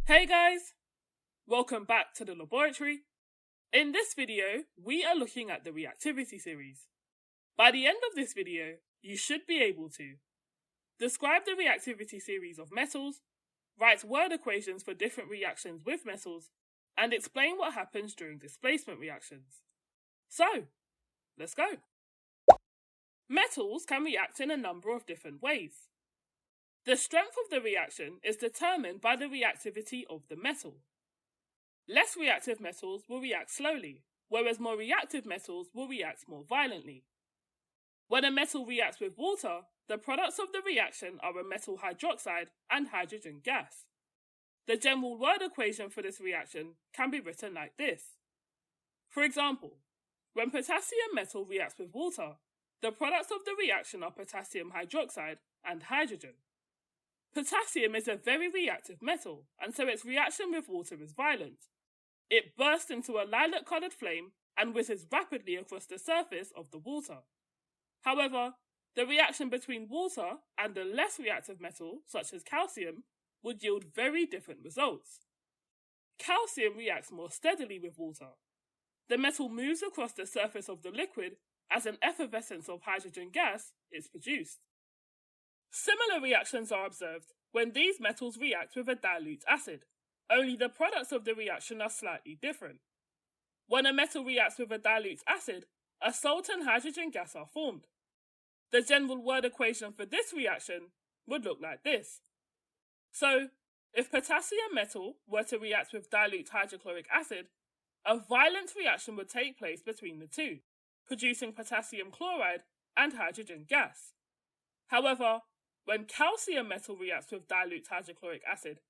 Hey guys, welcome back to the laboratory. In this video, we are looking at the reactivity series. By the end of this video, you should be able to describe the reactivity series of metals, write word equations for different reactions with metals, and explain what happens during displacement reactions. So, let's go. Metals can react in a number of different ways. The strength of the reaction is determined by the reactivity of the metal. Less reactive metals will react slowly, whereas more reactive metals will react more violently. When a metal reacts with water, the products of the reaction are a metal hydroxide and hydrogen gas. The general word equation for this reaction can be written like this. For example, when potassium metal reacts with water, the products of the reaction are potassium hydroxide and hydrogen. Potassium is a very reactive metal, and so its reaction with water is violent. It bursts into a lilac-coloured flame and whizzes rapidly across the surface of the water. However, the reaction between water and a less reactive metal, such as calcium, would yield very different results. Calcium reacts more steadily with water. The metal moves across the surface of the liquid as an effervescence of hydrogen gas is produced. Similar reactions are observed when these metals react with a dilute acid, only the products of the reaction are slightly different. When a metal reacts with a dilute acid, a salt and hydrogen gas are formed. The general word equation for this reaction would look like this. So, if potassium metal were to react with dilute hydrochloric acid, a violent reaction would take place between the two, producing potassium chloride and hydrogen gas. However, when calcium metal reacts with dilute hydrochloric acid,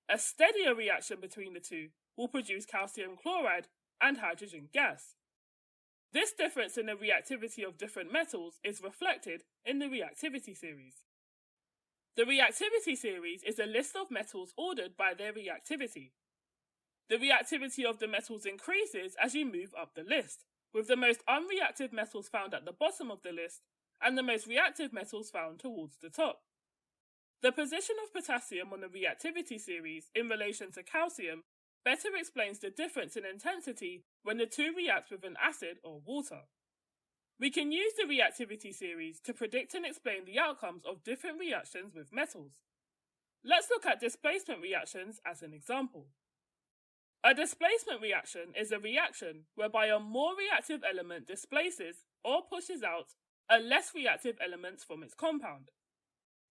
a steadier reaction between the two will produce calcium chloride and hydrogen gas. This difference in the reactivity of different metals is reflected in the reactivity series. The reactivity series is a list of metals ordered by their reactivity. The reactivity of the metals increases as you move up the list, with the most unreactive metals found at the bottom of the list and the most reactive metals found towards the top. The position of potassium on the reactivity series in relation to calcium better explains the difference in intensity when the two react with an acid or water. We can use the reactivity series to predict and explain the outcomes of different reactions with metals. Let's look at displacement reactions as an example. A displacement reaction is a reaction whereby a more reactive element displaces or pushes out a less reactive element from its compound.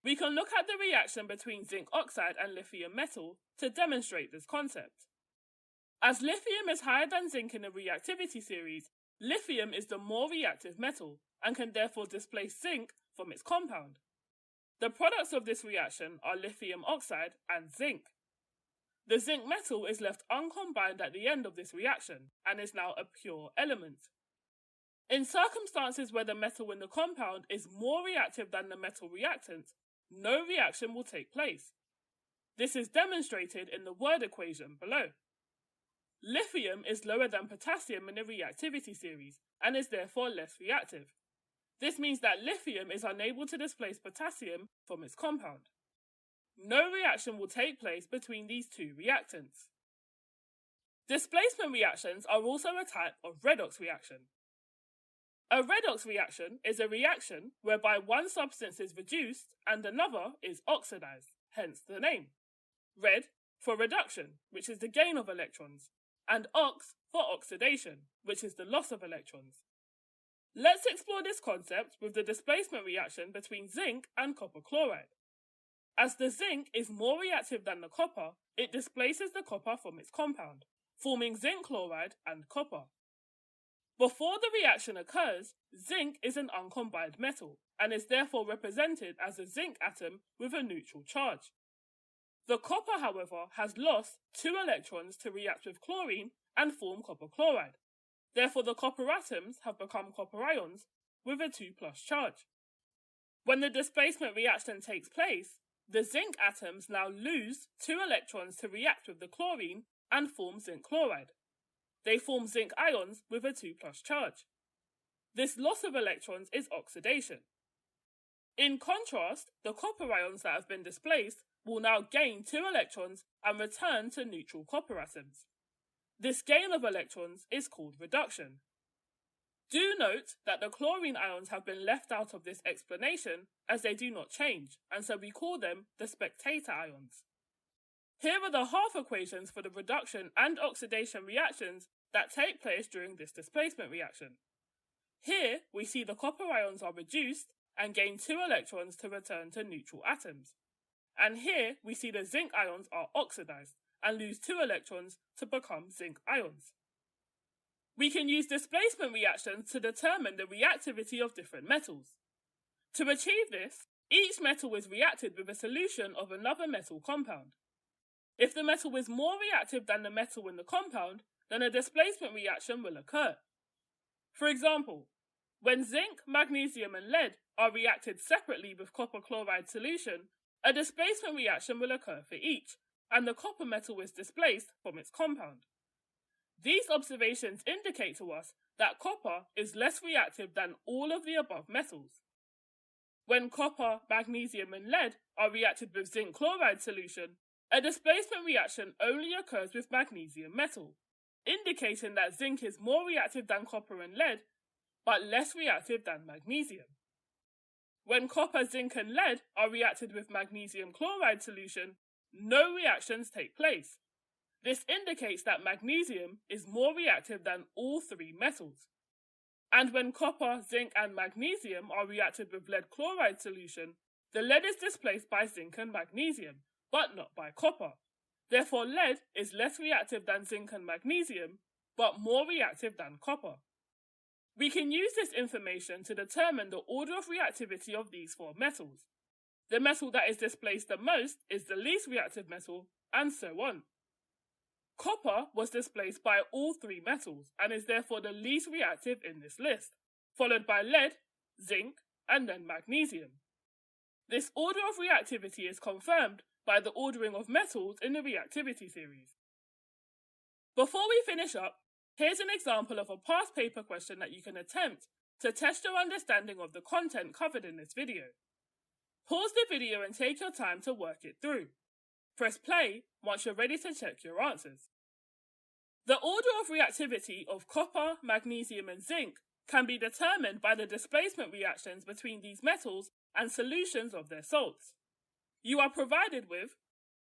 We can look at the reaction between zinc oxide and lithium metal to demonstrate this concept. As lithium is higher than zinc in the reactivity series, lithium is the more reactive metal and can therefore displace zinc from its compound. The products of this reaction are lithium oxide and zinc. The zinc metal is left uncombined at the end of this reaction and is now a pure element. In circumstances where the metal in the compound is more reactive than the metal reactant, no reaction will take place. This is demonstrated in the word equation below. Lithium is lower than potassium in the reactivity series and is therefore less reactive. This means that lithium is unable to displace potassium from its compound. No reaction will take place between these two reactants. Displacement reactions are also a type of redox reaction. A redox reaction is a reaction whereby one substance is reduced and another is oxidized, hence the name. Red for reduction, which is the gain of electrons, and ox for oxidation, which is the loss of electrons. Let's explore this concept with the displacement reaction between zinc and copper chloride. As the zinc is more reactive than the copper, it displaces the copper from its compound, forming zinc chloride and copper. Before the reaction occurs, zinc is an uncombined metal and is therefore represented as a zinc atom with a neutral charge. The copper, however, has lost 2 electrons to react with chlorine and form copper chloride. Therefore, the copper atoms have become copper ions with a 2+ charge. When the displacement reaction takes place, the zinc atoms now lose 2 electrons to react with the chlorine and form zinc chloride. They form zinc ions with a 2+ charge. This loss of electrons is oxidation. In contrast, the copper ions that have been displaced will now gain 2 electrons and return to neutral copper atoms. This gain of electrons is called reduction. Do note that the chlorine ions have been left out of this explanation as they do not change, and so we call them the spectator ions. Here are the half equations for the reduction and oxidation reactions that take place during this displacement reaction. Here we see the copper ions are reduced and gain 2 electrons to return to neutral atoms. And here we see the zinc ions are oxidized and lose 2 electrons to become zinc ions. We can use displacement reactions to determine the reactivity of different metals. To achieve this, each metal is reacted with a solution of another metal compound. If the metal is more reactive than the metal in the compound, then a displacement reaction will occur. For example, when zinc, magnesium and lead are reacted separately with copper chloride solution, a displacement reaction will occur for each, and the copper metal is displaced from its compound. These observations indicate to us that copper is less reactive than all of the above metals. When copper, magnesium and lead are reacted with zinc chloride solution, a displacement reaction only occurs with magnesium metal, indicating that zinc is more reactive than copper and lead, but less reactive than magnesium. When copper, zinc and lead are reacted with magnesium chloride solution, no reactions take place. This indicates that magnesium is more reactive than all 3 metals. And when copper, zinc and magnesium are reacted with lead chloride solution, the lead is displaced by zinc and magnesium, but not by copper. Therefore, lead is less reactive than zinc and magnesium, but more reactive than copper. We can use this information to determine the order of reactivity of these 4 metals. The metal that is displaced the most is the least reactive metal, and so on. Copper was displaced by all 3 metals and is therefore the least reactive in this list, followed by lead, zinc, and then magnesium. This order of reactivity is confirmed by the ordering of metals in the reactivity series. Before we finish up, here's an example of a past paper question that you can attempt to test your understanding of the content covered in this video. Pause the video and take your time to work it through. Press play once you're ready to check your answers. The order of reactivity of copper, magnesium and zinc can be determined by the displacement reactions between these metals and solutions of their salts. You are provided with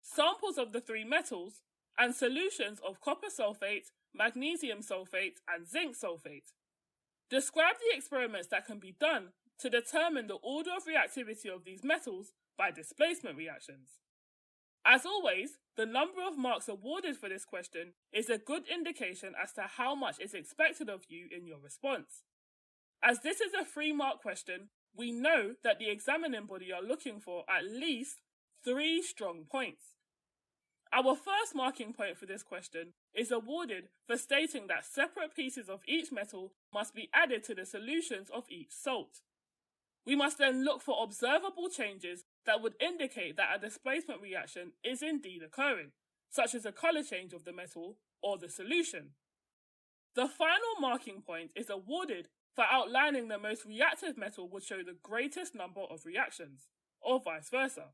samples of the 3 metals and solutions of copper sulfate, magnesium sulfate and zinc sulfate. Describe the experiments that can be done to determine the order of reactivity of these metals by displacement reactions. As always, the number of marks awarded for this question is a good indication as to how much is expected of you in your response. As this is a 3-mark question, we know that the examining body are looking for at least 3 strong points. Our first marking point for this question is awarded for stating that separate pieces of each metal must be added to the solutions of each salt. We must then look for observable changes that would indicate that a displacement reaction is indeed occurring, such as a colour change of the metal or the solution. The final marking point is awarded for outlining the most reactive metal would show the greatest number of reactions, or vice versa.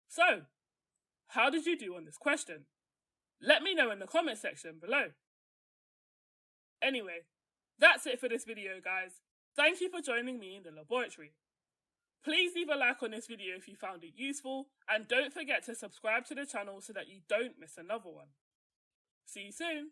So, how did you do on this question? Let me know in the comment section below. Anyway, that's it for this video, guys. Thank you for joining me in the laboratory. Please leave a like on this video if you found it useful, and don't forget to subscribe to the channel so that you don't miss another one. See you soon!